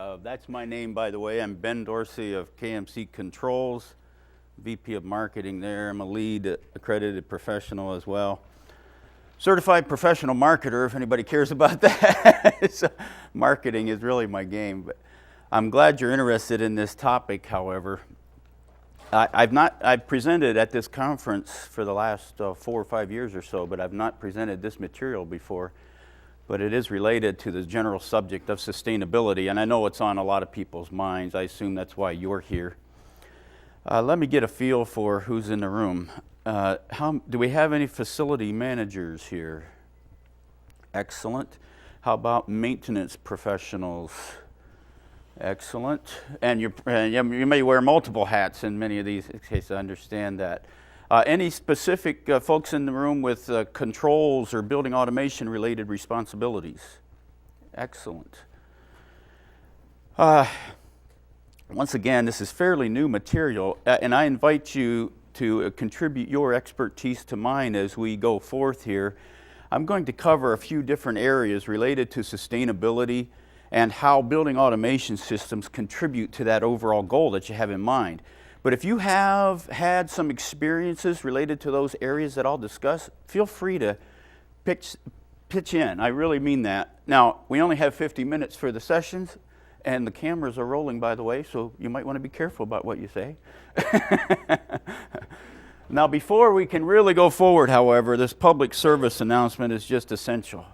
That's my name, by the way. I'm Ben Dorsey of KMC Controls, VP of Marketing there. I'm a lead accredited professional as well. Certified professional marketer, if anybody cares about that. So, marketing is really my game. But I'm glad you're interested in this topic, however. I've presented at this conference for the last 4 or 5 years or so, but I've not presented this material before. But it is related to the general subject of sustainability, and I know it's on a lot of people's minds. I assume that's why you're here. Let me get a feel for who's in the room. Do we have any facility managers here? Excellent. How about maintenance professionals? Excellent. And you may wear multiple hats in many of these cases, I understand that. Any specific folks in the room with controls or building automation related responsibilities? Excellent. Once again, this is fairly new material, and I invite you to contribute your expertise to mine as we go forth here. I'm going to cover a few different areas related to sustainability and how building automation systems contribute to that overall goal that you have in mind. But if you have had some experiences related to those areas that I'll discuss, feel free to pitch in. I really mean that. Now, we only have 50 minutes for the sessions, and the cameras are rolling, by the way, so you might want to be careful about what you say. Now, before we can really go forward, however, this public service announcement is just essential.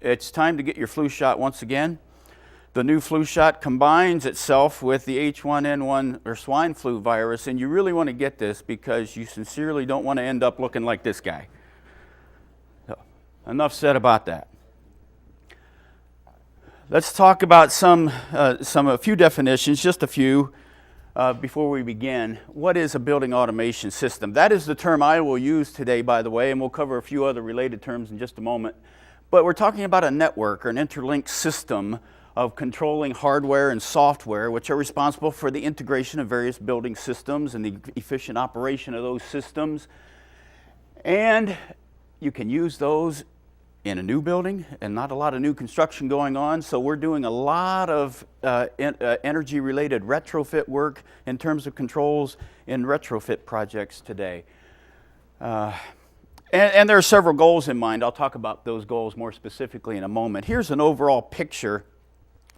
It's time to get your flu shot once again. The new flu shot combines itself with the H1N1 or swine flu virus, and you really want to get this because you sincerely don't want to end up looking like this guy. So, enough said about that. Let's talk about a few definitions, just a few, before we begin. What is a building automation system? That is the term I will use today, by the way, and we'll cover a few other related terms in just a moment. But we're talking about a network or an interlinked system of controlling hardware and software, which are responsible for the integration of various building systems and the efficient operation of those systems. And you can use those in a new building, and not a lot of new construction going on, so we're doing a lot of energy-related retrofit work in terms of controls in retrofit projects today. And there are several goals in mind. I'll talk about those goals more specifically in a moment. Here's an overall picture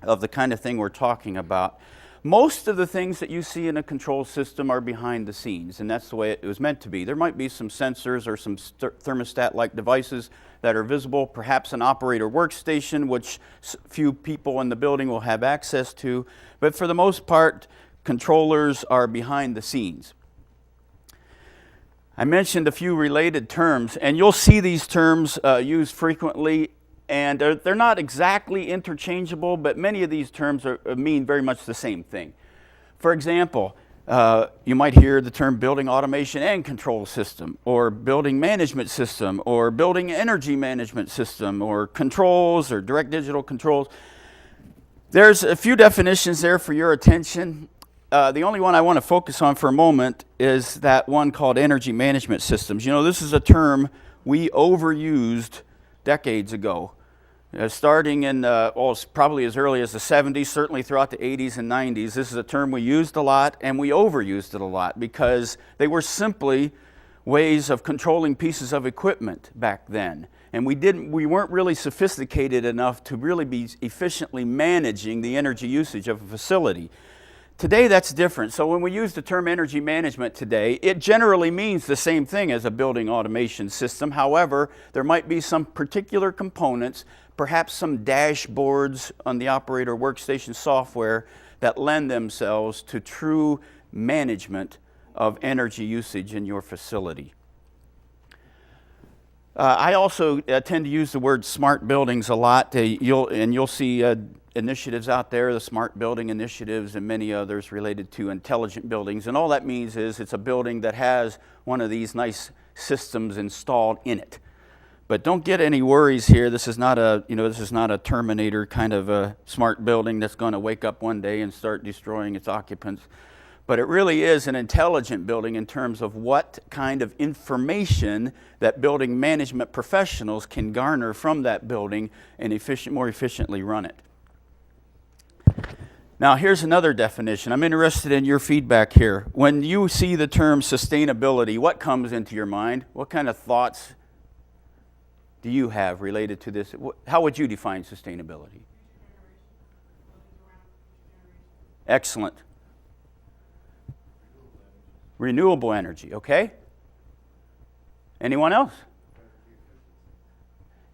of the kind of thing we're talking about. Most of the things that you see in a control system are behind the scenes, and that's the way it was meant to be. There might be some sensors or some thermostat-like devices that are visible, perhaps an operator workstation, which few people in the building will have access to, but for the most part, controllers are behind the scenes. I mentioned a few related terms, and you'll see these terms used frequently, and they're not exactly interchangeable, but many of these terms mean very much the same thing. For example, you might hear the term building automation and control system, or building management system, or building energy management system, or controls, or direct digital controls. There's a few definitions there for your attention. The only one I want to focus on for a moment is that one called energy management systems. You know, this is a term we overused decades ago. Starting in, probably as early as the 70s, certainly throughout the 80s and 90s, this is a term we used a lot, and we overused it a lot because they were simply ways of controlling pieces of equipment back then. And we weren't really sophisticated enough to really be efficiently managing the energy usage of a facility. Today, that's different. So when we use the term energy management today, it generally means the same thing as a building automation system. However, there might be some particular components, perhaps some dashboards on the operator workstation software that lend themselves to true management of energy usage in your facility. I also tend to use the word smart buildings a lot. You'll see initiatives out there, the smart building initiatives and many others related to intelligent buildings. And all that means is it's a building that has one of these nice systems installed in it. But don't get any worries here. This is not a Terminator kind of a smart building that's going to wake up one day and start destroying its occupants. But it really is an intelligent building in terms of what kind of information that building management professionals can garner from that building and more efficiently run it. Now, here's another definition. I'm interested in your feedback here. When you see the term sustainability, what comes into your mind? What kind of thoughts do you have related to this? How would you define sustainability? Excellent. Renewable energy, okay? Anyone else?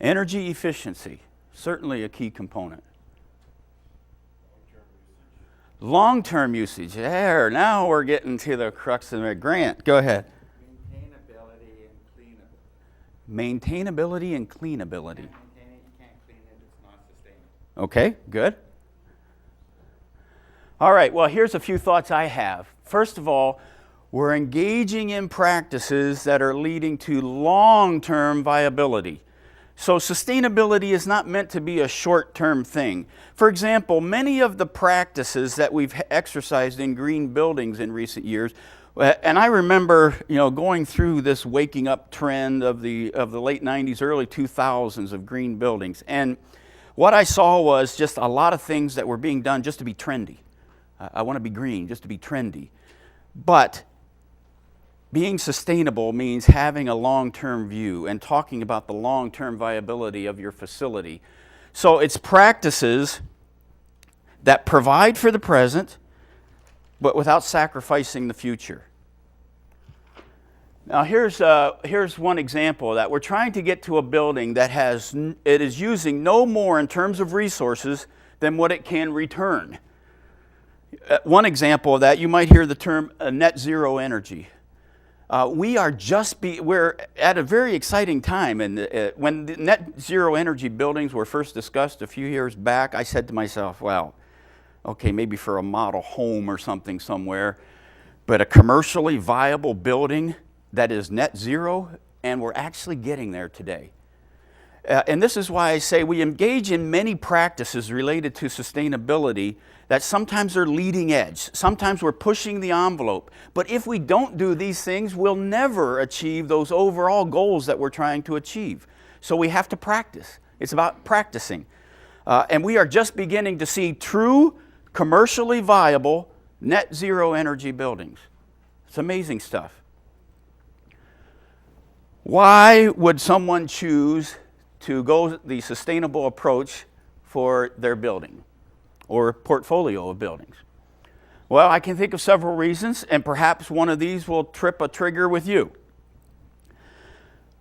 Energy efficiency, certainly a key component. Long-term usage. There, now we're getting to the crux of it. Grant, go ahead. Maintainability and cleanability. Maintainability and cleanability. You can't clean it, it's not sustainable. Okay, good. All right, well, here's a few thoughts I have. First of all, we're engaging in practices that are leading to long-term viability. So sustainability is not meant to be a short-term thing. For example, many of the practices that we've exercised in green buildings in recent years, and I remember, going through this waking up trend of the late 90s, early 2000s of green buildings. And what I saw was just a lot of things that were being done just to be trendy. I want to be green, just to be trendy. But being sustainable means having a long-term view and talking about the long-term viability of your facility. So it's practices that provide for the present, but without sacrificing the future. Now here's one example of that. We're trying to get to a building that it is using no more in terms of resources than what it can return. One example of that, you might hear the term net zero energy. We're at a very exciting time, and when the net zero energy buildings were first discussed a few years back, I said to myself, well, okay, maybe for a model home or something somewhere, but a commercially viable building that is net zero, and we're actually getting there today. And this is why I say we engage in many practices related to sustainability that sometimes are leading edge. Sometimes we're pushing the envelope. But if we don't do these things, we'll never achieve those overall goals that we're trying to achieve. So we have to practice. It's about practicing. And we are just beginning to see true, commercially viable, net zero energy buildings. It's amazing stuff. Why would someone choose to go the sustainable approach for their building or portfolio of buildings? Well, I can think of several reasons, and perhaps one of these will trip a trigger with you.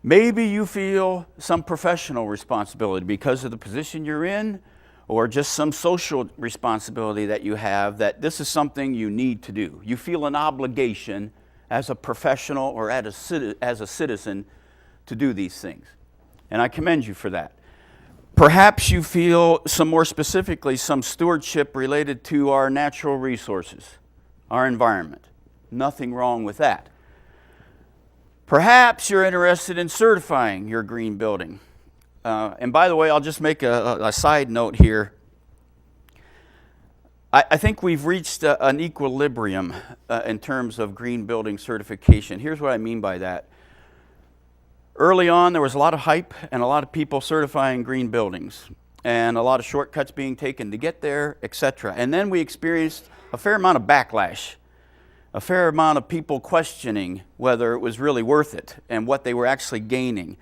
Maybe you feel some professional responsibility because of the position you're in, or just some social responsibility that you have, that this is something you need to do. You feel an obligation as a professional or as a citizen to do these things. And I commend you for that. Perhaps you feel more specifically some stewardship related to our natural resources, our environment. Nothing wrong with that. Perhaps you're interested in certifying your green building. And by the way, I'll just make a side note here. I think we've reached an equilibrium in terms of green building certification. Here's what I mean by that. Early on, there was a lot of hype and a lot of people certifying green buildings and a lot of shortcuts being taken to get there, etc. And then we experienced a fair amount of backlash, a fair amount of people questioning whether it was really worth it and what they were actually gaining.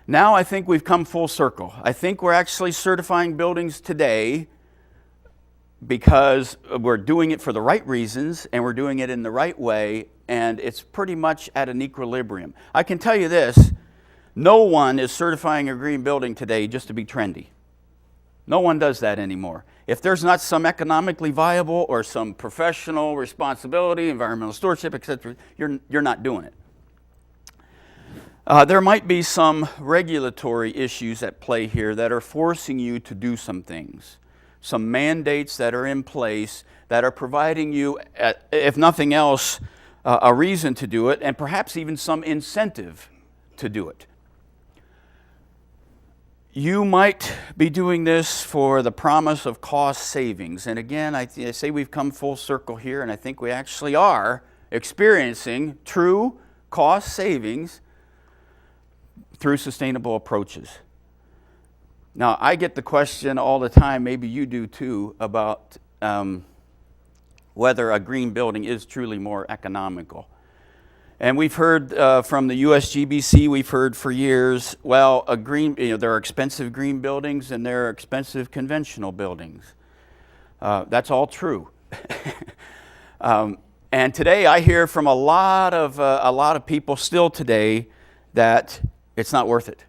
Now I think we've come full circle. I think we're actually certifying buildings today because we're doing it for the right reasons and we're doing it in the right way, and it's pretty much at an equilibrium. I can tell you this. No one is certifying a green building today just to be trendy. No one does that anymore. If there's not some economically viable or some professional responsibility, environmental stewardship, etc., you're not doing it. There might be some regulatory issues at play here that are forcing you to do some things. Some mandates that are in place that are providing you, if nothing else, a reason to do it, and perhaps even some incentive to do it. You might be doing this for the promise of cost savings. And again, I say we've come full circle here, and I think we actually are experiencing true cost savings through sustainable approaches. Now, I get the question all the time, maybe you do too, about whether a green building is truly more economical. And we've heard from the USGBC, we've heard for years, well, there are expensive green buildings and there are expensive conventional buildings. That's all true. And today I hear from a lot of people still today that it's not worth it.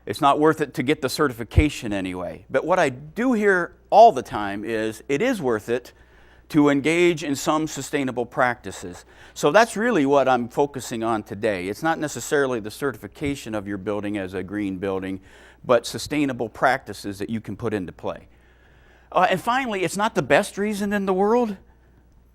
It's not worth it to get the certification anyway. But what I do hear all the time is it is worth it to engage in some sustainable practices. So that's really what I'm focusing on today. It's not necessarily the certification of your building as a green building, but sustainable practices that you can put into play. And finally, it's not the best reason in the world,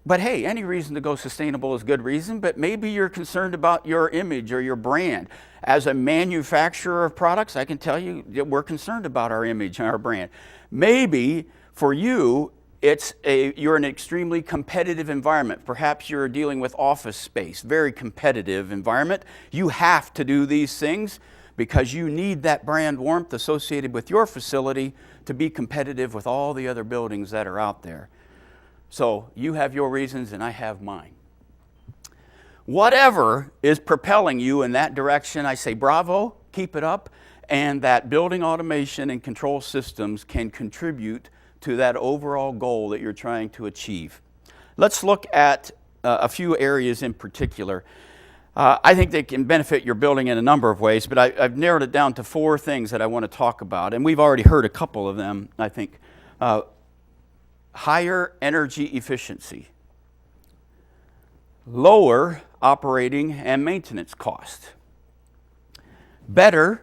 but hey, any reason to go sustainable is good reason, but maybe you're concerned about your image or your brand. As a manufacturer of products, I can tell you that we're concerned about our image and our brand. Maybe for you, you're in an extremely competitive environment. Perhaps you're dealing with office space, very competitive environment. You have to do these things because you need that brand warmth associated with your facility to be competitive with all the other buildings that are out there. So you have your reasons and I have mine. Whatever is propelling you in that direction, I say bravo, keep it up, and that building automation and control systems can contribute to that overall goal that you're trying to achieve. Let's look at a few areas in particular. I think they can benefit your building in a number of ways, but I've narrowed it down to 4 things that I want to talk about, and we've already heard a couple of them, I think. Higher energy efficiency, lower operating and maintenance cost, better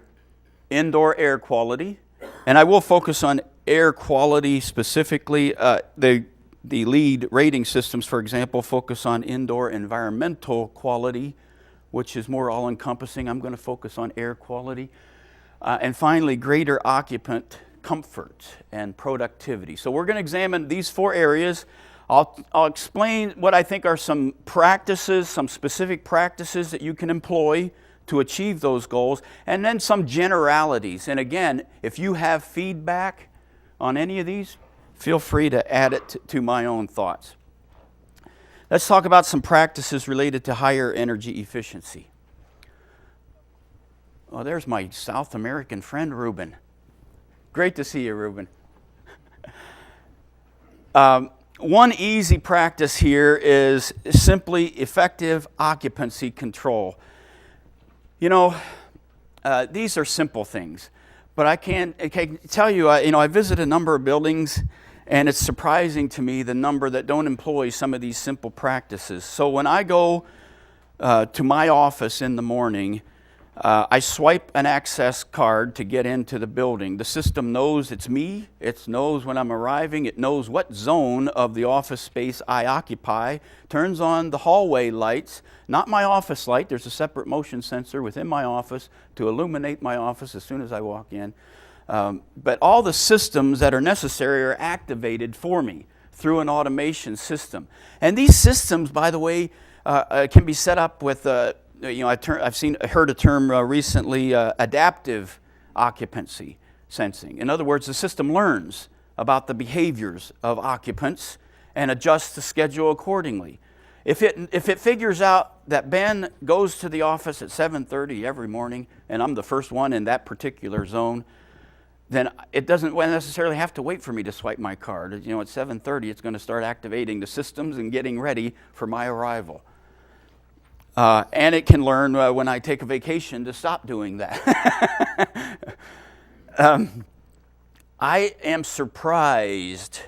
indoor air quality, and I will focus on air quality specifically. The LEED rating systems, for example, focus on indoor environmental quality, which is more all-encompassing. I'm going to focus on air quality. And finally, greater occupant comfort and productivity. So we're going to examine these 4 areas. I'll explain what I think are some practices, some specific practices that you can employ to achieve those goals, and then some generalities. And again, if you have feedback on any of these, feel free to add it to my own thoughts. Let's talk about some practices related to higher energy efficiency. Oh, there's my South American friend, Ruben. Great to see you, Ruben. One easy practice here is simply effective occupancy control. You know, these are simple things, but I can tell you, I visit a number of buildings, and it's surprising to me the number that don't employ some of these simple practices. So when I go to my office in the morning, I swipe an access card to get into the building. The system knows it's me. It knows when I'm arriving. It knows what zone of the office space I occupy. Turns on the hallway lights, not my office light. There's a separate motion sensor within my office to illuminate my office as soon as I walk in. But all the systems that are necessary are activated for me through an automation system. And these systems, by the way, can be set up with I've heard a term recently, adaptive occupancy sensing. In other words, the system learns about the behaviors of occupants and adjusts the schedule accordingly. If it figures out that Ben goes to the office at 7:30 every morning, and I'm the first one in that particular zone, then it doesn't necessarily have to wait for me to swipe my card. At 7:30, it's going to start activating the systems and getting ready for my arrival. And it can learn when I take a vacation to stop doing that. I am surprised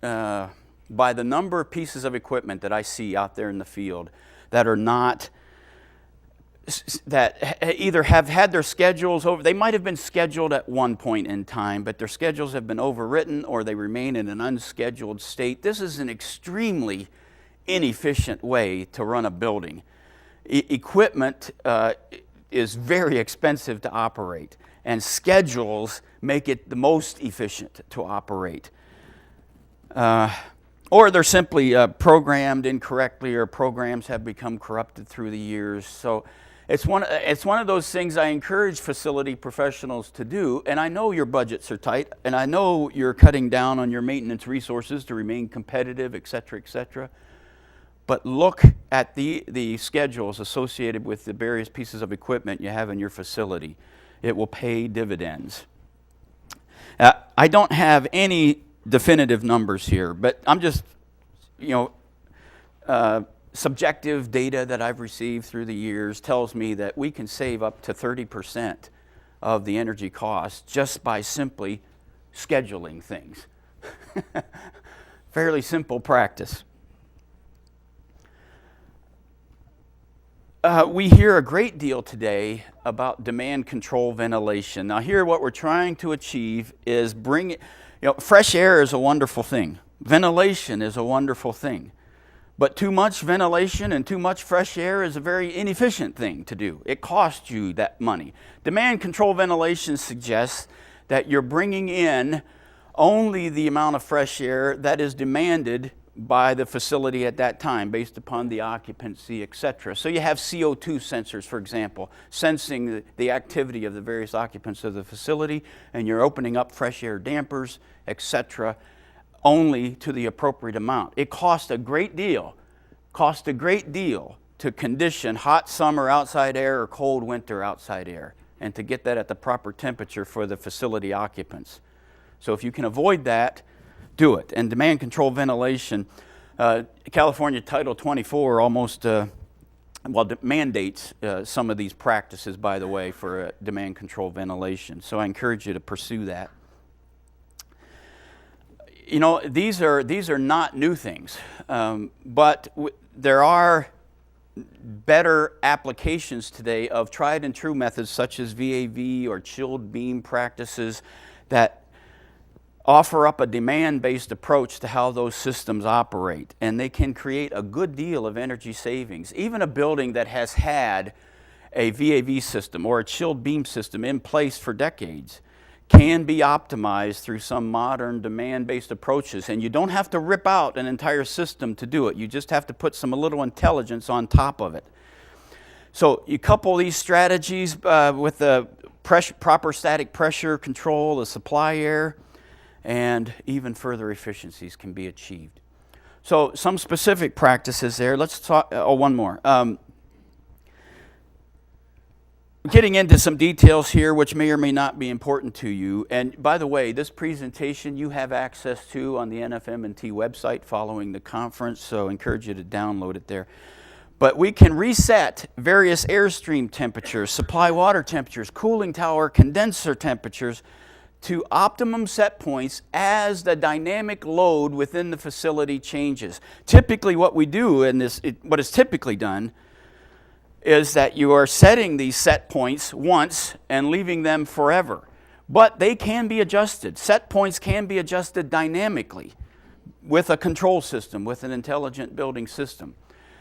by the number of pieces of equipment that I see out there in the field that are not, that either have had their schedules over, they might have been scheduled at one point in time, but their schedules have been overwritten or they remain in an unscheduled state. This is an extremely inefficient way to run a building. Equipment is very expensive to operate, and schedules make it the most efficient to operate. Or they're simply programmed incorrectly, or programs have become corrupted through the years. So It's one of those things I encourage facility professionals to do, and I know your budgets are tight, and I know you're cutting down on your maintenance resources to remain competitive, et cetera, but look at the schedules associated with the various pieces of equipment you have in your facility. It will pay dividends. I don't have any definitive numbers here, but I'm just, subjective data that I've received through the years tells me that we can save up to 30% of the energy costs just by simply scheduling things. Fairly simple practice. We hear a great deal today about demand control ventilation. Now here what we're trying to achieve is fresh air is a wonderful thing. Ventilation is a wonderful thing. But too much ventilation and too much fresh air is a very inefficient thing to do. It costs you that money. Demand control ventilation suggests that you're bringing in only the amount of fresh air that is demanded by the facility at that time based upon the occupancy, etc. So you have CO2 sensors, for example, sensing the activity of the various occupants of the facility, and you're opening up fresh air dampers, etc., only to the appropriate amount. It costs a great deal to condition hot summer outside air or cold winter outside air, and to get that at the proper temperature for the facility occupants. So if you can avoid that, do it. And demand control ventilation, California Title 24 almost mandates some of these practices, by the way, for demand control ventilation. So I encourage you to pursue that. These are not new things, but there are better applications today of tried and true methods such as VAV or chilled beam practices that offer up a demand-based approach to how those systems operate, and they can create a good deal of energy savings. Even a building that has had a VAV system or a chilled beam system in place for decades can be optimized through some modern demand-based approaches, and you don't have to rip out an entire system to do it. You just have to put a little intelligence on top of it. So you couple these strategies with the proper static pressure control, the supply air, and even further efficiencies can be achieved. So some specific practices there. Let's talk, one more. Getting into some details here which may or may not be important to you. And by the way, this presentation you have access to on the NFM&T website following the conference, so I encourage you to download it there. But we can reset various airstream temperatures, supply water temperatures, cooling tower condenser temperatures to optimum set points as the dynamic load within the facility changes. Typically what we do in this, what is typically done, is that you are setting these set points once and leaving them forever. But they can be adjusted. Set points can be adjusted dynamically with a control system, with an intelligent building system.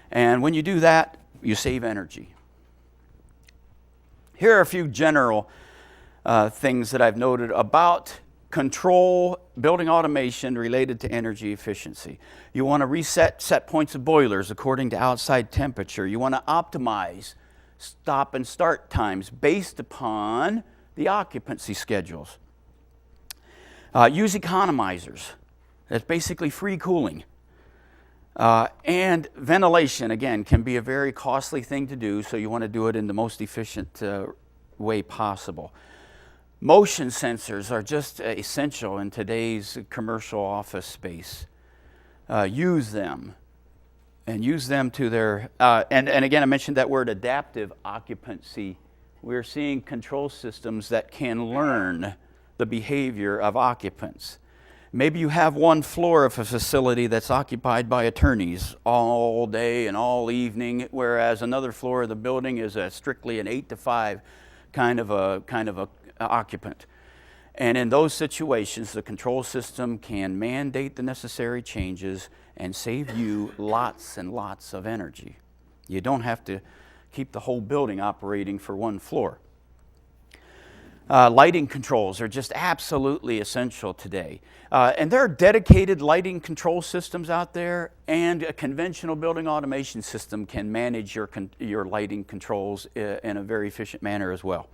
And when you do that, you save energy. Here are a few general things that I've noted about control, building automation related to energy efficiency. You want to reset set points of boilers according to outside temperature. You want to optimize stop and start times based upon the occupancy schedules. Use economizers. That's basically free cooling. And ventilation, again, can be a very costly thing to do, so you want to do it in the most efficient way possible. Motion sensors are just essential in today's commercial office space. Use them, and use them to their, and again, I mentioned that word adaptive occupancy. We're seeing control systems that can learn the behavior of occupants. Maybe you have one floor of a facility that's occupied by attorneys all day and all evening, whereas another floor of the building is strictly an 8 to 5 kind of a occupant. And in those situations, the control system can mandate the necessary changes and save you lots and lots of energy. You don't have to keep the whole building operating for one floor. Lighting controls are just absolutely essential today. And there are dedicated lighting control systems out there, and a conventional building automation system can manage your lighting controls in a very efficient manner as well.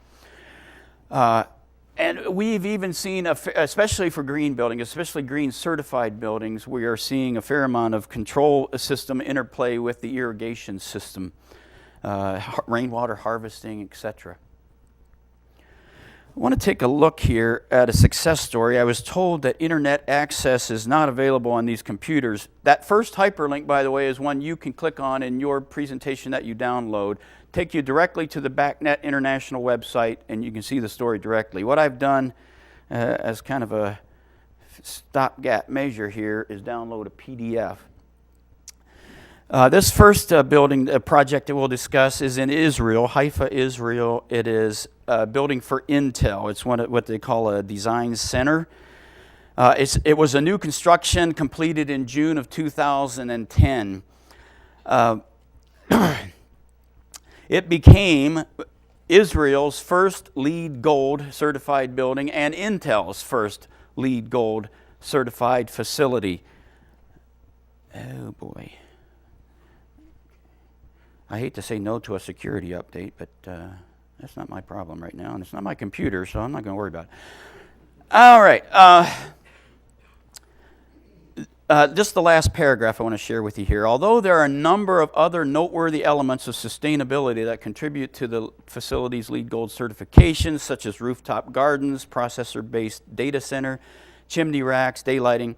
And we've even seen, especially for green buildings, especially green certified buildings, we are seeing a fair amount of control system interplay with the irrigation system, rainwater harvesting, etc. I want to take a look here at a success story. I was told that internet access is not available on these computers. That first hyperlink, by the way, is one you can click on in your presentation that you download. Take you directly to the Backnet International website, and you can see the story directly. What I've done as kind of a stopgap measure here is download a PDF. This first building project that we'll discuss is in Israel, Haifa, Israel. It is a building for Intel. It's what they call a design center. It was a new construction completed in June of 2010. It became Israel's first LEED Gold certified building and Intel's first LEED Gold certified facility. Oh boy. I hate to say no to a security update, but that's not my problem right now, and it's not my computer, so I'm not going to worry about it. All right. Just the last paragraph I want to share with you here. Although there are a number of other noteworthy elements of sustainability that contribute to the facility's LEED Gold certifications, such as rooftop gardens, processor-based data center, chimney racks, daylighting,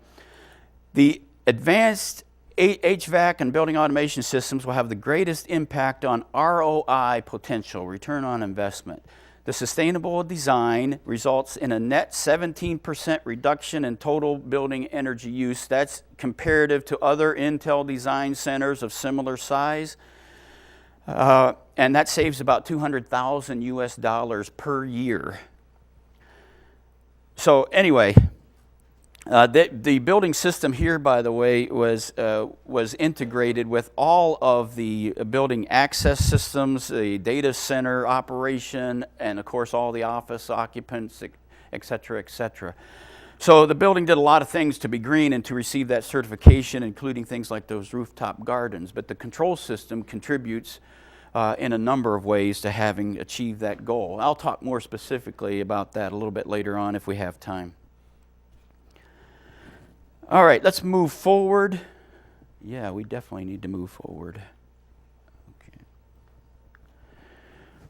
the advanced HVAC and building automation systems will have the greatest impact on ROI potential, return on investment. The sustainable design results in a net 17% reduction in total building energy use. That's comparative to other Intel design centers of similar size. And that saves about $200,000 US per year. So anyway, the building system here, by the way, was integrated with all of the building access systems, the data center operation, and of course all the office occupants, et cetera, et cetera. So the building did a lot of things to be green and to receive that certification, including things like those rooftop gardens. But the control system contributes in a number of ways to having achieved that goal. I'll talk more specifically about that a little bit later on if we have time. All right, let's move forward. Yeah, we definitely need to move forward. Okay.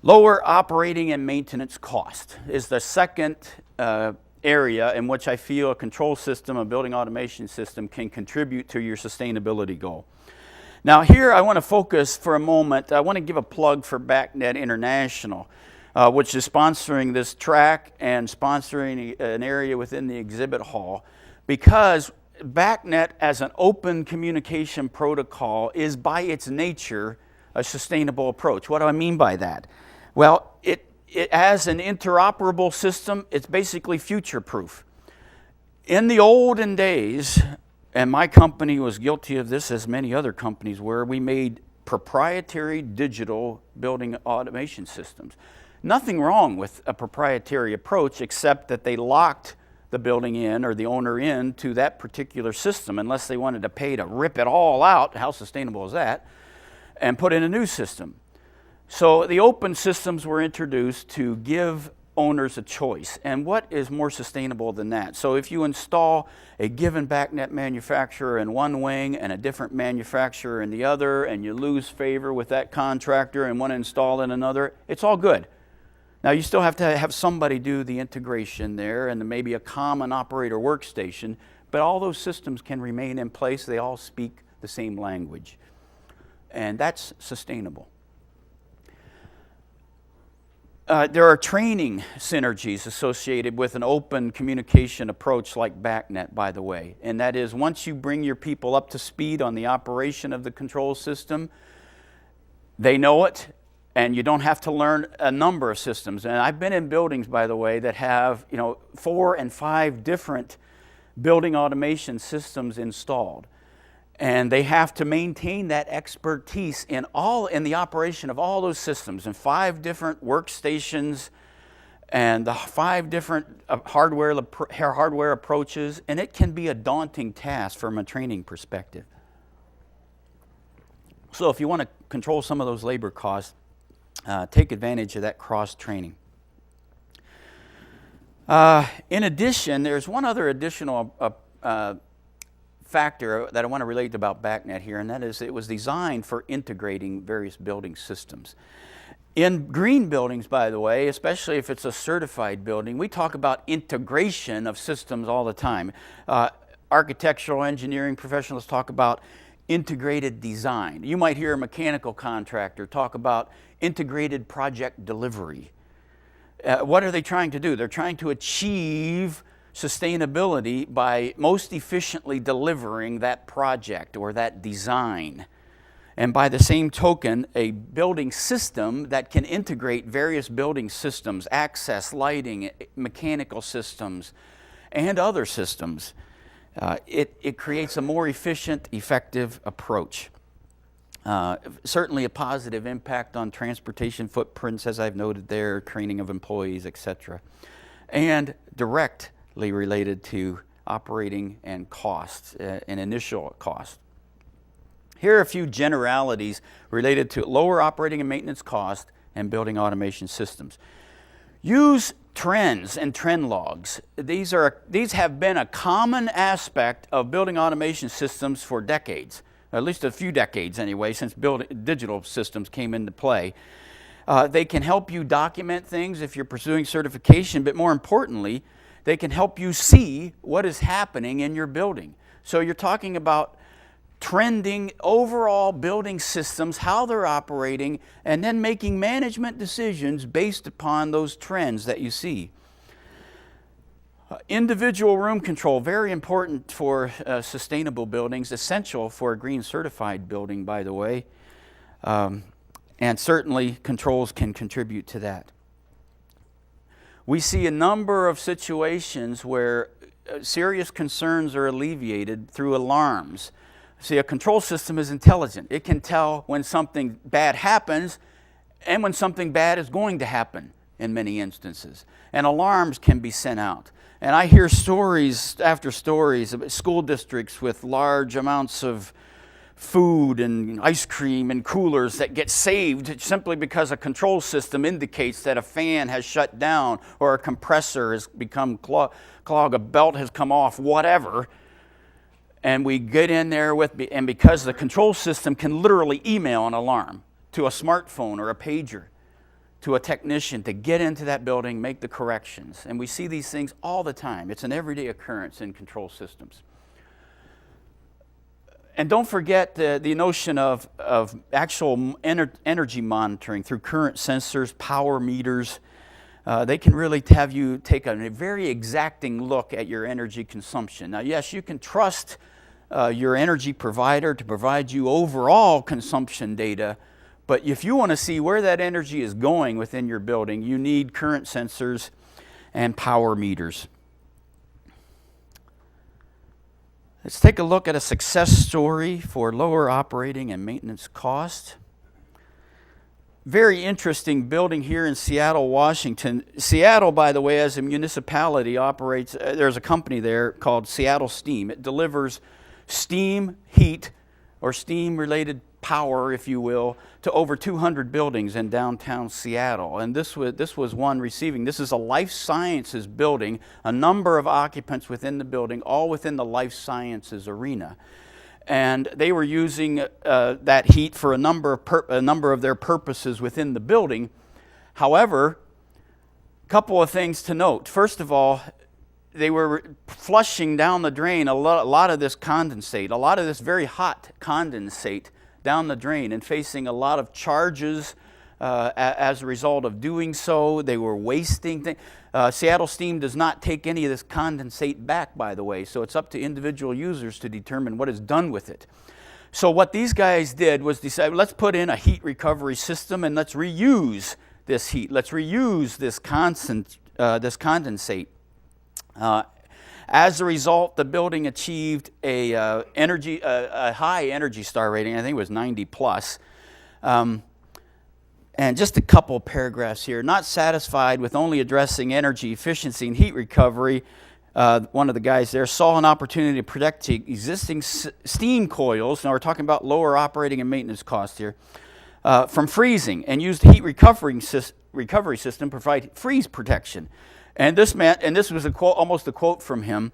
Lower operating and maintenance cost is the second area in which I feel a control system, a building automation system, can contribute to your sustainability goal. Now here I want to focus for a moment. I want to give a plug for Backnet International, which is sponsoring this track and sponsoring an area within the exhibit hall, because Backnet as an open communication protocol is by its nature a sustainable approach. What do I mean by that? Well, it as an interoperable system, it's basically future-proof. In the olden days, and my company was guilty of this as many other companies were, we made proprietary digital building automation systems. Nothing wrong with a proprietary approach except that they locked the building in or the owner in to that particular system unless they wanted to pay to rip it all out. How sustainable is that? And put in a new system. So the open systems were introduced to give owners a choice. And what is more sustainable than that? So if you install a given Backnet manufacturer in one wing and a different manufacturer in the other, and you lose favor with that contractor and want to install in another, it's all good. Now you still have to have somebody do the integration there and maybe a common operator workstation, but all those systems can remain in place. They all speak the same language. And that's sustainable. There are training synergies associated with an open communication approach like Backnet, by the way. And that is, once you bring your people up to speed on the operation of the control system, they know it, and you don't have to learn a number of systems. And I've been in buildings, by the way, that have 4 and 5 different building automation systems installed. And they have to maintain that expertise in the operation of all those systems in 5 different workstations and the 5 different hardware approaches, and it can be a daunting task from a training perspective. So if you want to control some of those labor costs, take advantage of that cross-training. In addition, there's one other additional factor that I want to relate about BACnet here, and that is it was designed for integrating various building systems. In green buildings, by the way, especially if it's a certified building, we talk about integration of systems all the time. Architectural engineering professionals talk about integrated design. You might hear a mechanical contractor talk about integrated project delivery. What are they trying to do? They're trying to achieve sustainability by most efficiently delivering that project or that design. And by the same token, a building system that can integrate various building systems, access, lighting, mechanical systems, and other systems, it creates a more efficient, effective approach. Certainly a positive impact on transportation footprints, as I've noted there, training of employees, etc. And directly related to operating and costs, and initial costs. Here are a few generalities related to lower operating and maintenance costs and building automation systems. Use trends and trend logs. These have been a common aspect of building automation systems for decades, at least a few decades anyway, since digital systems came into play. They can help you document things if you're pursuing certification, but more importantly, they can help you see what is happening in your building. So you're talking about trending overall building systems, how they're operating, and then making management decisions based upon those trends that you see. Individual room control, very important for sustainable buildings, essential for a green certified building, by the way. And certainly controls can contribute to that. We see a number of situations where serious concerns are alleviated through alarms. See, a control system is intelligent. It can tell when something bad happens and when something bad is going to happen in many instances. And alarms can be sent out. And I hear stories after stories of school districts with large amounts of food and ice cream and coolers that get saved simply because a control system indicates that a fan has shut down or a compressor has become clogged, a belt has come off, whatever. And we get in there and because the control system can literally email an alarm to a smartphone or a pager to a technician to get into that building, make the corrections. And we see these things all the time. It's an everyday occurrence in control systems. And don't forget the notion of actual energy monitoring through current sensors, power meters. They can really have you take a very exacting look at your energy consumption. Now, yes, you can trust your energy provider to provide you overall consumption data, but if you want to see where that energy is going within your building, you need current sensors and power meters. Let's take a look at a success story for lower operating and maintenance costs. Very interesting building here in Seattle, Washington. Seattle, by the way, as a municipality operates, there's a company there called Seattle Steam. It delivers steam, heat, or steam-related power, if you will, to over 200 buildings in downtown Seattle. And this was one receiving. This is a life sciences building, a number of occupants within the building, all within the life sciences arena. And they were using that heat for a number of their purposes within the building. However, a couple of things to note. First of all, they were flushing down the drain a lot of this condensate, a lot of this very hot condensate down the drain, and facing a lot of charges as a result of doing so. They were wasting things. Seattle Steam does not take any of this condensate back, by the way, so it's up to individual users to determine what is done with it. So what these guys did was decide, let's put in a heat recovery system and let's reuse this heat. Let's reuse this condensate. As a result, the building achieved a high Energy Star rating. I think it was 90 plus. And just a couple paragraphs here. Not satisfied with only addressing energy efficiency and heat recovery, one of the guys there saw an opportunity to protect the existing steam coils. Now we're talking about lower operating and maintenance costs here, from freezing, and used the heat recovery system to provide freeze protection. And this meant, and this was a quote, almost a quote from him,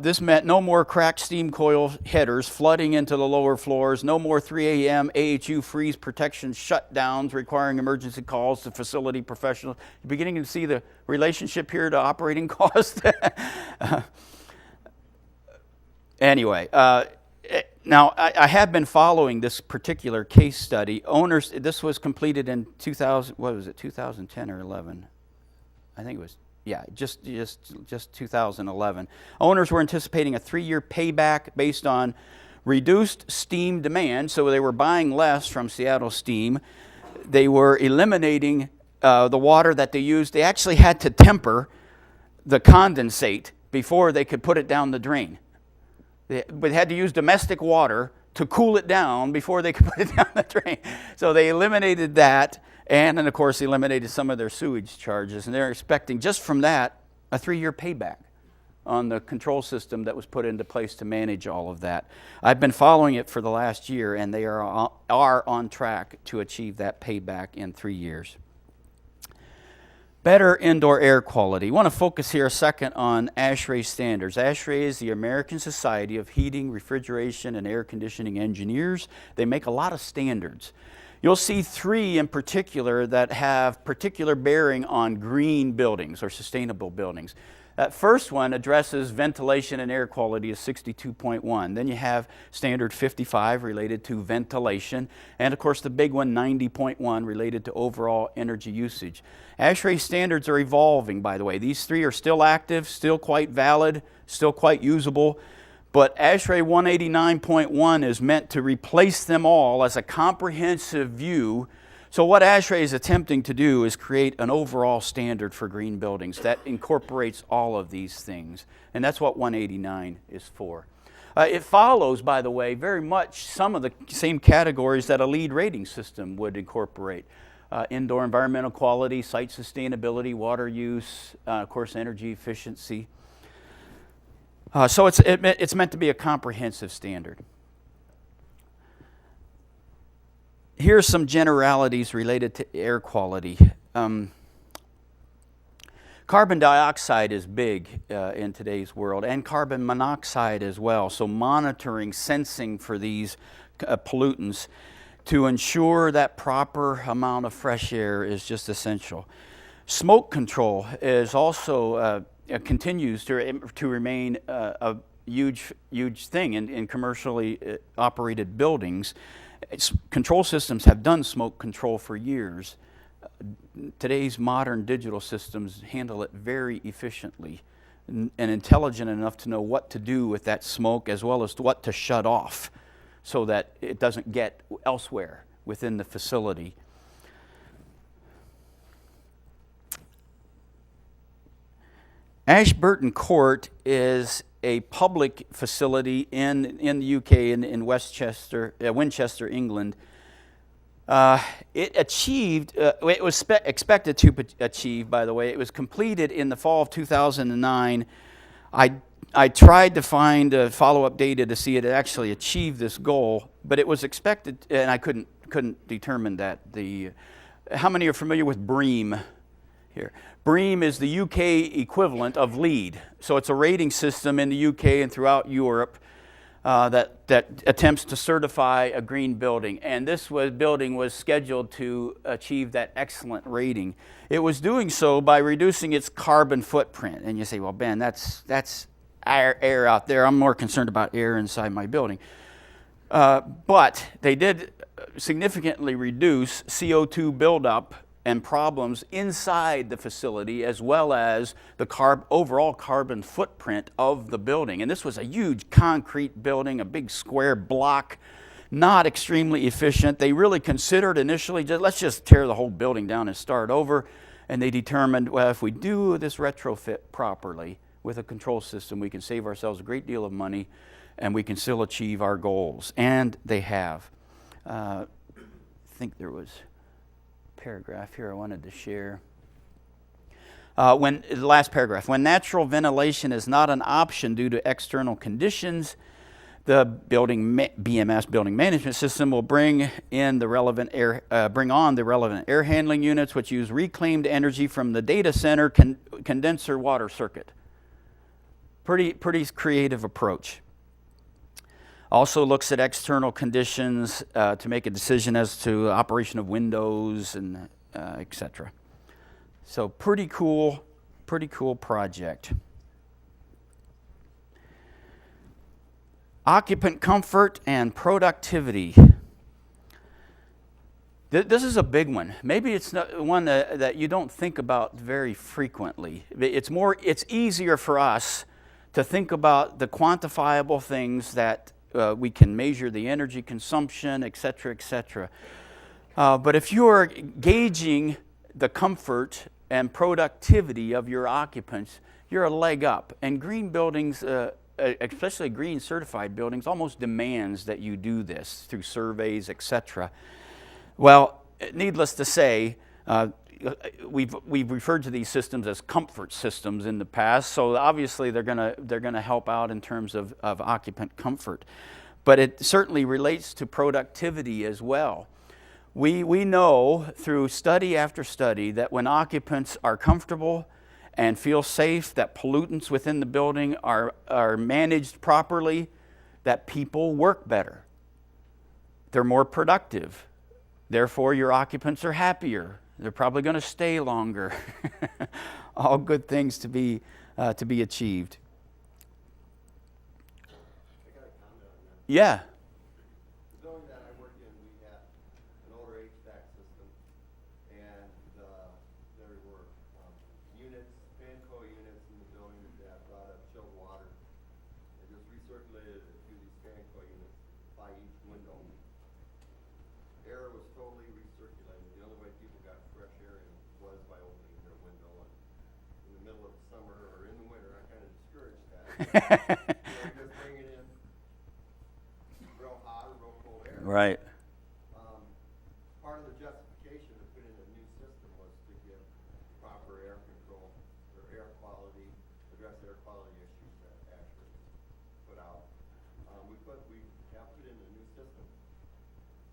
this meant no more cracked steam coil headers flooding into the lower floors, no more 3 a.m. AHU freeze protection shutdowns requiring emergency calls to facility professionals. You're beginning to see the relationship here to operating costs. Anyway, now I have been following this particular case study. Owners, this was completed in 2010 or 11? I think it was. Yeah, just 2011. Owners were anticipating a 3-year payback based on reduced steam demand, so they were buying less from Seattle Steam. They were eliminating the water that they used. They actually had to temper the condensate before they could put it down the drain. They had to use domestic water to cool it down before they could put it down the drain. So they eliminated that. And then, of course, eliminated some of their sewage charges. And they're expecting, just from that, a 3-year payback on the control system that was put into place to manage all of that. I've been following it for the last year, and they are on track to achieve that payback in 3 years. Better indoor air quality. I want to focus here a second on ASHRAE standards. ASHRAE is the American Society of Heating, Refrigeration, and Air Conditioning Engineers. They make a lot of standards. You'll see 3 in particular that have particular bearing on green buildings or sustainable buildings. That first one addresses ventilation and air quality of 62.1. Then you have standard 55 related to ventilation. And of course the big one, 90.1, related to overall energy usage. ASHRAE standards are evolving, by the way. These 3 are still active, still quite valid, still quite usable. But ASHRAE 189.1 is meant to replace them all as a comprehensive view. So what ASHRAE is attempting to do is create an overall standard for green buildings that incorporates all of these things. And that's what 189 is for. It follows, by the way, very much some of the same categories that a LEED rating system would incorporate. Indoor environmental quality, site sustainability, water use, of course, energy efficiency. So it's meant to be a comprehensive standard. Here's some generalities related to air quality. Carbon dioxide is big in today's world, and carbon monoxide as well. So monitoring, sensing for these pollutants to ensure that proper amount of fresh air is just essential. Smoke control is also continues to remain a huge thing in commercially operated buildings. Control systems have done smoke control for years. Today's modern digital systems handle it very efficiently and intelligent enough to know what to do with that smoke as well as what to shut off so that it doesn't get elsewhere within the facility. Ashburton Court is a public facility in the UK, in Winchester, England. It achieved, it was expected to achieve, by the way. It was completed in the fall of 2009. I tried to find follow-up data to see it actually achieved this goal, but it was expected, and I couldn't determine that. How many are familiar with Bream here? Bream is the UK equivalent of LEED. So it's a rating system in the UK and throughout Europe that attempts to certify a green building. And this building was scheduled to achieve that excellent rating. It was doing so by reducing its carbon footprint. And you say, well, Ben, that's air out there. I'm more concerned about air inside my building. But they did significantly reduce CO2 buildup and problems inside the facility, as well as the overall carbon footprint of the building. And this was a huge concrete building, a big square block, not extremely efficient. They really considered initially, let's just tear the whole building down and start over. And they determined, well, if we do this retrofit properly with a control system, we can save ourselves a great deal of money and we can still achieve our goals. And they have. I think there was paragraph here I wanted to share. The last paragraph, when natural ventilation is not an option due to external conditions, the BMS building management system will bring on the relevant air handling units, which use reclaimed energy from the data center condenser water circuit. Pretty creative approach. Also looks at external conditions to make a decision as to operation of windows and etc. So pretty cool project. Occupant comfort and productivity. This is a big one. Maybe it's not one that you don't think about very frequently. It's easier for us to think about the quantifiable things that we can measure the energy consumption, etc., etc. But if you're gauging the comfort and productivity of your occupants, you're a leg up. And green buildings, especially green certified buildings, almost demands that you do this through surveys, etc. Well, needless to say, we've referred to these systems as comfort systems in the past, so obviously they're gonna help out in terms of occupant comfort. But it certainly relates to productivity as well. We know through study after study that when occupants are comfortable and feel safe, that pollutants within the building are managed properly, that people work better. They're more productive. Therefore, your occupants are happier. They're probably going to stay longer. All good things to be achieved. I got a comment on that. Yeah. The building that I worked in, we had an older HVAC system, and there were fan coil units in the building that brought up chilled water. They just recirculated it through these fan coil units by each window. Air was totally recirculated. The only way people got fresh air in was by opening their window. And in the middle of the summer or in the winter, I kind of discouraged that. Just bringing in real hot or real cold air. Right. Part of the justification to put in a new system was to get proper air control or air quality, address air quality issues that ASHRAE put out. We have put in a new system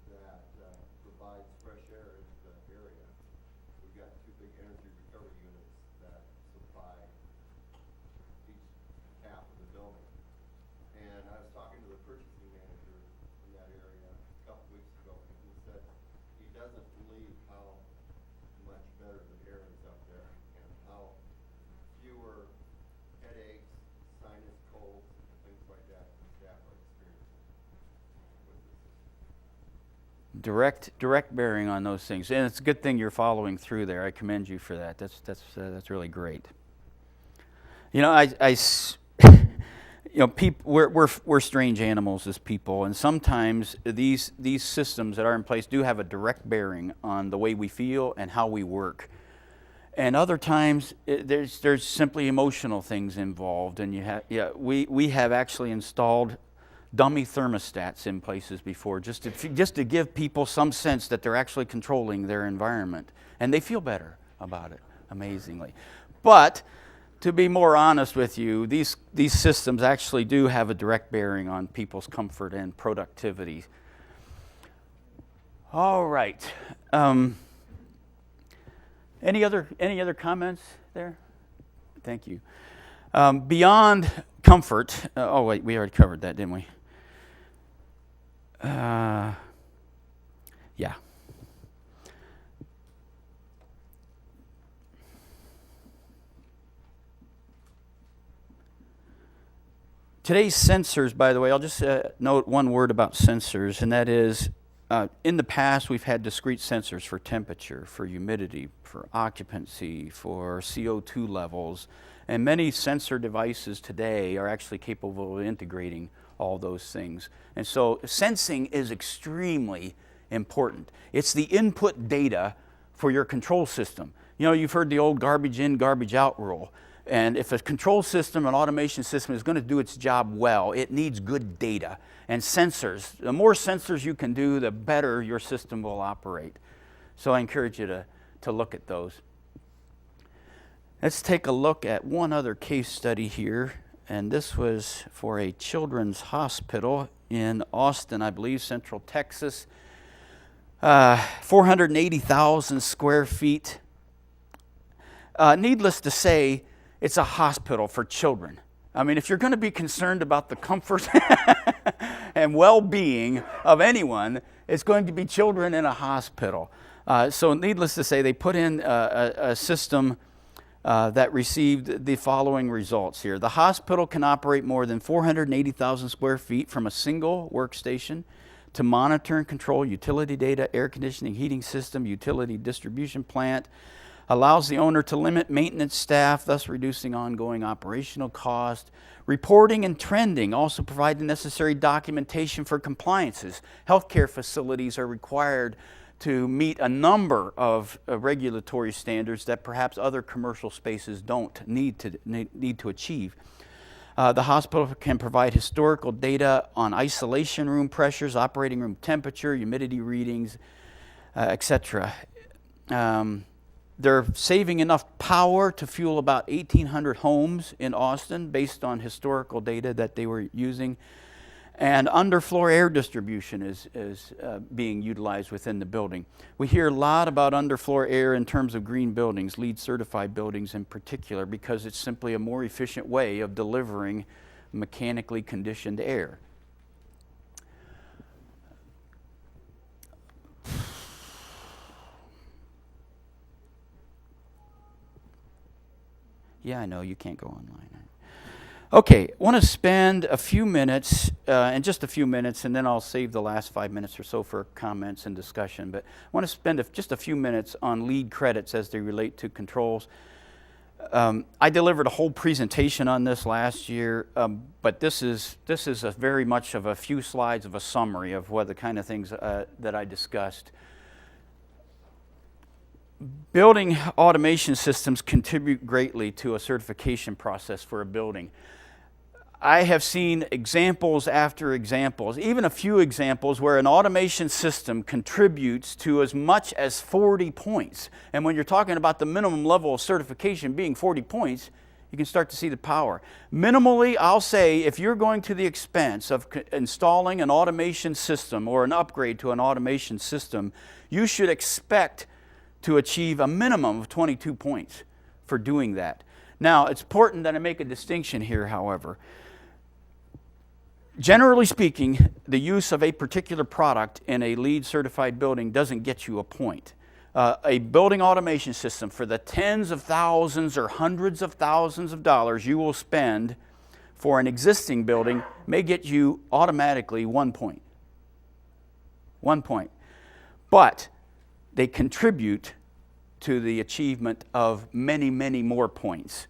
that provides fresh air into the area. We've got two big energy recovery units that supply each half of the building. And I was talking to the purchasing manager in that area a couple weeks ago, and he said he doesn't believe how much better the air is up there and how fewer headaches, sinus colds, and things like that staff are experiencing with this. Direct bearing on those things, and it's a good thing you're following through there. I commend you for that. That's really great. You know, we're strange animals as people, and sometimes these systems that are in place do have a direct bearing on the way we feel and how we work. And other times there's simply emotional things involved, and we have actually installed dummy thermostats in places before, just to give people some sense that they're actually controlling their environment, and they feel better about it, amazingly. But to be more honest with you, these systems actually do have a direct bearing on people's comfort and productivity. All right. Any other comments there? Thank you. Beyond comfort. Oh wait, we already covered that, didn't we? Yeah. Today's sensors, by the way, I'll just note one word about sensors, and that is, in the past we've had discrete sensors for temperature, for humidity, for occupancy, for CO2 levels, and many sensor devices today are actually capable of integrating all those things. And so sensing is extremely important. It's the input data for your control system. You know, you've heard the old garbage in, garbage out rule. And if a control system, an automation system is going to do its job well, it needs good data. And sensors, the more sensors you can do, the better your system will operate. So I encourage you to look at those. Let's take a look at one other case study here, and this was for a children's hospital in Austin, I believe, Central Texas. 480,000 square feet. Needless to say, it's a hospital for children. I mean, if you're going to be concerned about the comfort and well-being of anyone, it's going to be children in a hospital. So needless to say, they put in a system that received the following results here. The hospital can operate more than 480,000 square feet from a single workstation to monitor and control utility data, air conditioning, heating system, utility distribution plant, allows the owner to limit maintenance staff, thus reducing ongoing operational cost. Reporting and trending also provide the necessary documentation for compliances. Healthcare facilities are required to meet a number of regulatory standards that perhaps other commercial spaces don't need to achieve. The hospital can provide historical data on isolation room pressures, operating room temperature, humidity readings, etc. They're saving enough power to fuel about 1,800 homes in Austin based on historical data that they were using. And underfloor air distribution is being utilized within the building. We hear a lot about underfloor air in terms of green buildings, LEED certified buildings in particular, because it's simply a more efficient way of delivering mechanically conditioned air. Yeah, I know, you can't go online. Okay, I want to spend a few minutes, and then I'll save the last 5 minutes or so for comments and discussion. But I want to spend just a few minutes on LEED credits as they relate to controls. I delivered a whole presentation on this last year, but this is a very much of a few slides of a summary of what the kind of things that I discussed. Building automation systems contribute greatly to a certification process for a building. I have seen examples after examples, even a few examples where an automation system contributes to as much as 40 points. And when you're talking about the minimum level of certification being 40 points, you can start to see the power. Minimally, I'll say if you're going to the expense of installing an automation system or an upgrade to an automation system, you should expect to achieve a minimum of 22 points for doing that. Now, it's important that I make a distinction here, however. Generally speaking, the use of a particular product in a LEED certified building doesn't get you a point. A building automation system for the tens of thousands or hundreds of thousands of dollars you will spend for an existing building may get you automatically 1 point. 1 point. But they contribute to the achievement of many, many more points.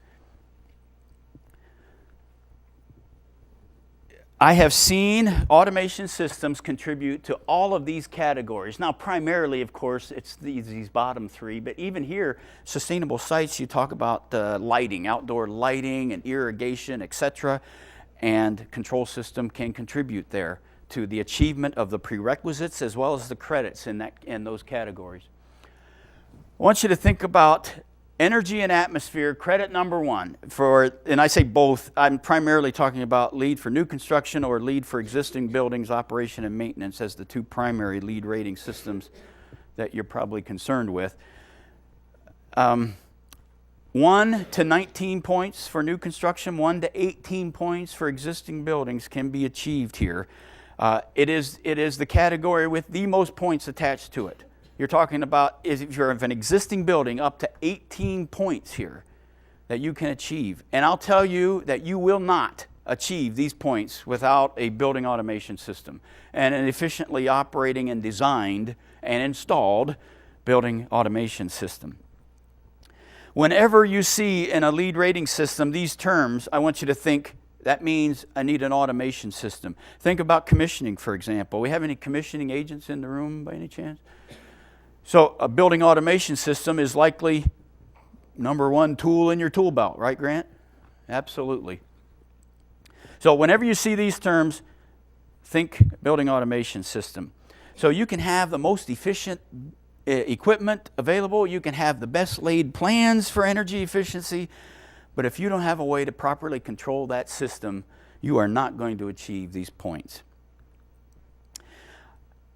I have seen automation systems contribute to all of these categories. Now, primarily, of course, it's these bottom three, but even here, sustainable sites, you talk about lighting, outdoor lighting and irrigation, etc., and control system can contribute there to the achievement of the prerequisites as well as the credits in those categories. I want you to think about energy and atmosphere, credit number one. And I say both, I'm primarily talking about LEED for new construction or LEED for existing buildings, operation and maintenance as the two primary LEED rating systems that you're probably concerned with. 1 to 19 points for new construction, 1 to 18 points for existing buildings can be achieved here. It is the category with the most points attached to it. You're talking about if you're of an existing building up to 18 points here that you can achieve. And I'll tell you that you will not achieve these points without a building automation system and an efficiently operating and designed and installed building automation system. Whenever you see in a LEED rating system these terms, I want you to think, that means I need an automation system. Think about commissioning, for example. We have any commissioning agents in the room by any chance? So a building automation system is likely number one tool in your tool belt, right, Grant? Absolutely. So whenever you see these terms, think building automation system. So you can have the most efficient equipment available. You can have the best laid plans for energy efficiency. But if you don't have a way to properly control that system, you are not going to achieve these points.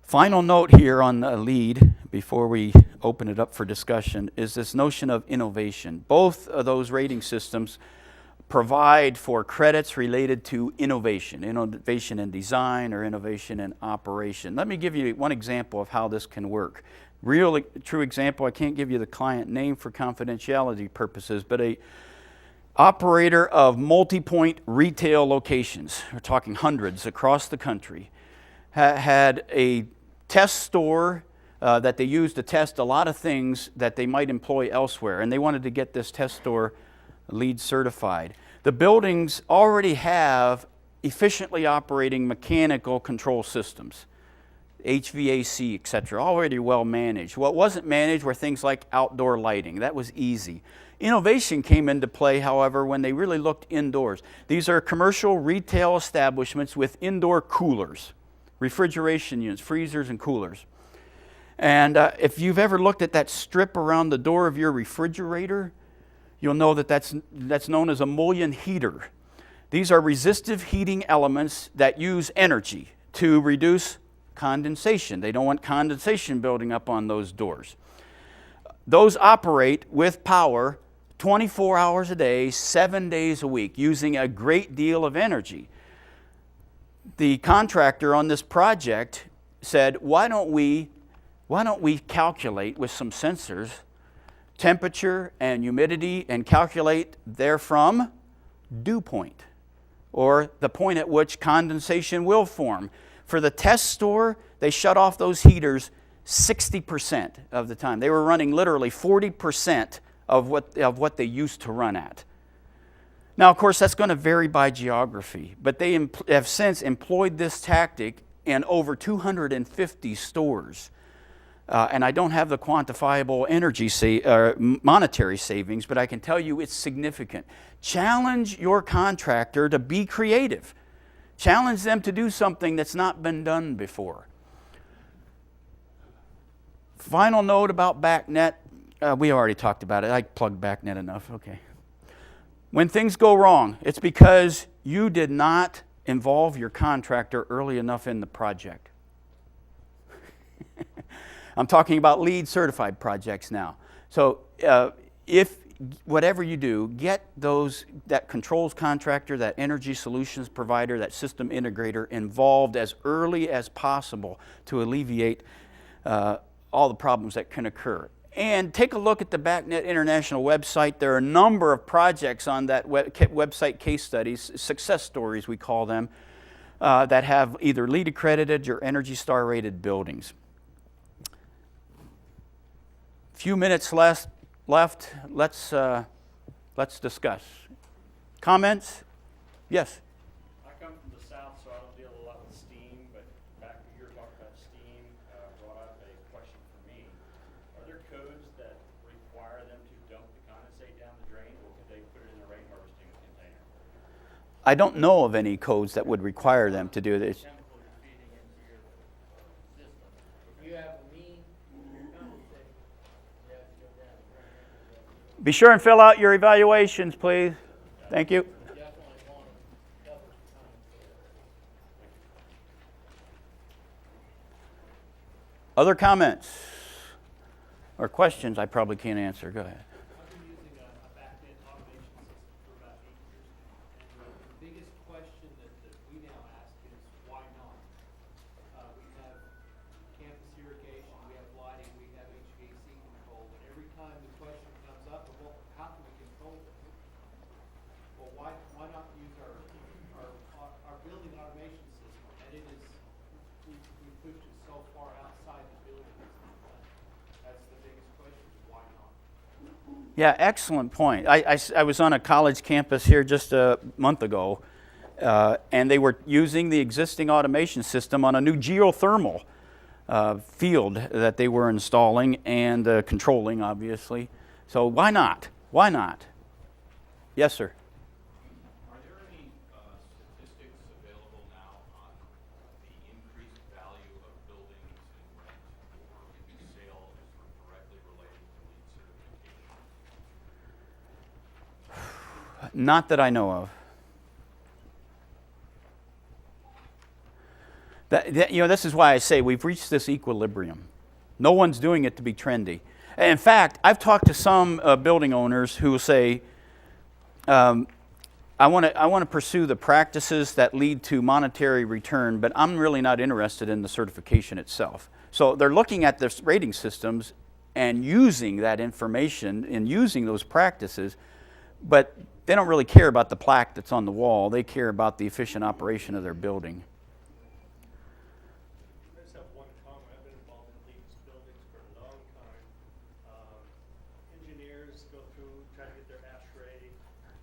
Final note here on the lead before we open it up for discussion is this notion of innovation. Both of those rating systems provide for credits related to innovation in design or innovation in operation. Let me give you one example of how this can work. Real true example, I can't give you the client name for confidentiality purposes, but a operator of multi-point retail locations, we're talking hundreds across the country, had a test store that they used to test a lot of things that they might employ elsewhere, and they wanted to get this test store LEED certified. The buildings already have efficiently operating mechanical control systems, HVAC, etc., already well managed. What wasn't managed were things like outdoor lighting. That was easy. Innovation came into play, however, when they really looked indoors. These are commercial retail establishments with indoor coolers, refrigeration units, freezers and coolers. And if you've ever looked at that strip around the door of your refrigerator, you'll know that that's known as a mullion heater. These are resistive heating elements that use energy to reduce condensation. They don't want condensation building up on those doors. Those operate with power 24 hours a day, 7 days a week, using a great deal of energy. The contractor on this project said, why don't we calculate with some sensors temperature and humidity and calculate therefrom dew point, or the point at which condensation will form. For the test store, they shut off those heaters 60% of the time. They were running literally 40% of what they used to run at. Now, of course, that's going to vary by geography, but they have since employed this tactic in over 250 stores. And I don't have the quantifiable monetary savings, but I can tell you it's significant. Challenge your contractor to be creative. Challenge them to do something that's not been done before. Final note about BACnet. We already talked about it. I plugged BACnet enough. Okay. When things go wrong, it's because you did not involve your contractor early enough in the project. I'm talking about LEED certified projects now. So if whatever you do, get that controls contractor, that energy solutions provider, that system integrator involved as early as possible to alleviate all the problems that can occur. And take a look at the Backnet International website. There are a number of projects on that website, case studies, success stories we call them, that have either LEED accredited or Energy Star rated buildings. Few minutes left. Let's discuss. Comments? Yes. I come from the south, so I don't deal a lot with steam. But back when you were talking about steam, brought up a question for me: are there codes that require them to dump the condensate down the drain, or could they put it in a rain harvesting container? I don't know of any codes that would require them to do this. Chemical you're feeding into your system. If you have a mean condensate, you have to go down the drain. Be sure and fill out your evaluations, please. Thank you. You definitely want to cover the condensate. Other comments or questions I probably can't answer? Go ahead. I've been using a Backnet automation system for about 8 years now, and the biggest question that we now ask is why not? We have campus irrigation, we have lighting, we have HVAC control, and every time the question comes up, well, how can we control this? Well, why not use our building automation system? And it is, we pushed it so far outside the building. That's the biggest question, why not? Yeah, excellent point. I was on a college campus here just a month ago, and they were using the existing automation system on a new geothermal field that they were installing and controlling, obviously. So why not? Why not? Yes, sir. Are there any statistics available now on the increased value of buildings in rent or in sale as a Not that I know of. This is why I say we've reached this equilibrium. No one's doing it to be trendy. In fact, I've talked to some building owners who will say, I want to pursue the practices that lead to monetary return, but I'm really not interested in the certification itself. So they're looking at the rating systems and using that information and using those practices, but they don't really care about the plaque that's on the wall. They care about the efficient operation of their building. I just have one comment. I've been involved in these buildings for a long time. Engineers go through, try to get their ASHRAE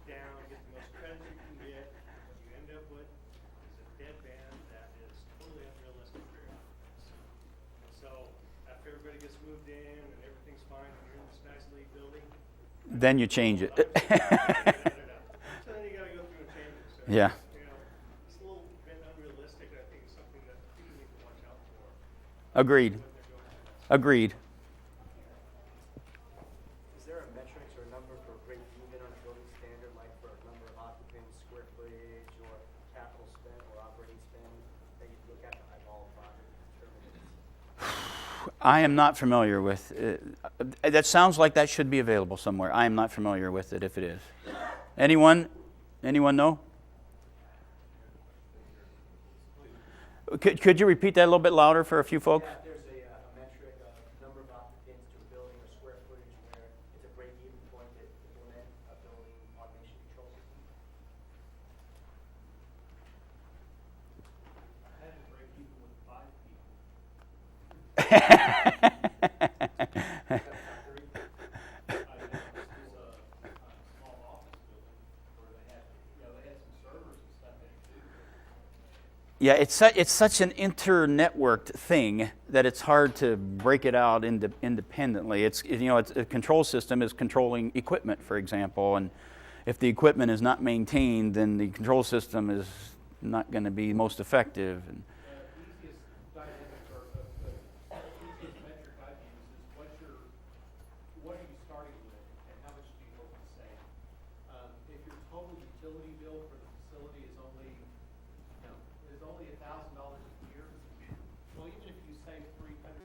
down, get the most credit you can get. What you end up with is a dead band that is totally unrealistic for your occupants. And so after everybody gets moved in and everything's fine, and you're in this nice neat building, Then you change it. so then you gotta go through and change it. So Yeah. it's a little bit unrealistic. I think it's something that people need to watch out for. Agreed. What they're going through. Agreed. Is there a metrics or a number for break even on a building standard, like for a number of occupants, square footage, or capital spend or operating spend, that you look at to eyeball a project and determine it's? I am not familiar with it. That sounds like that should be available somewhere. I am not familiar with it if it is. Anyone know? Could you repeat that a little bit louder for a few folks? Yeah, if there's a metric of number of occupants to a building or square footage where it's a break-even point to implement a building automation control system. I had to break even with 5 people. I know this was a small office building where they had some servers and stuff in it too. Yeah, it's such an inter-networked thing that it's hard to break it out independently. It's a control system is controlling equipment, for example, and if the equipment is not maintained, then the control system is not going to be most effective. And The easiest dynamic or the easiest metric I've used is what are you starting with and how much do you hope to save? If your total utility bill for the facility is only $1,000 a year, well, even if you save $300